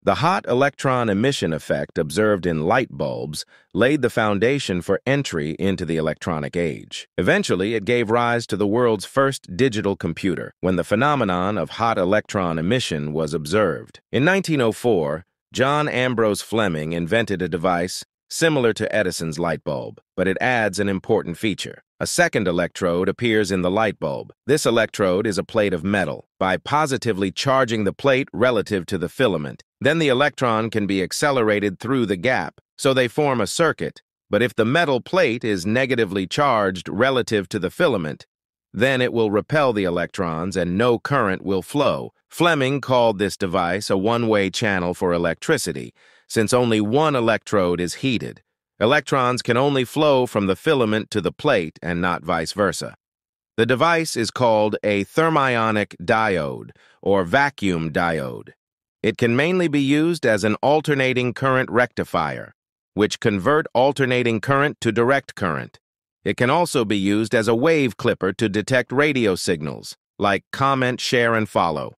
The hot electron emission effect observed in light bulbs laid the foundation for entry into the electronic age. Eventually, it gave rise to the world's first digital computer, when the phenomenon of hot electron emission was observed. In 1904, John Ambrose Fleming invented a device similar to Edison's light bulb, but it adds an important feature. A second electrode appears in the light bulb. This electrode is a plate of metal. By positively charging the plate relative to the filament, then the electron can be accelerated through the gap, so they form a circuit. But if the metal plate is negatively charged relative to the filament, then it will repel the electrons and no current will flow. Fleming called this device a one-way channel for electricity, since only one electrode is heated. Electrons can only flow from the filament to the plate and not vice versa. The device is called a thermionic diode or vacuum diode. It can mainly be used as an alternating current rectifier, which convert alternating current to direct current. It can also be used as a wave clipper to detect radio signals, like comment, share, and follow.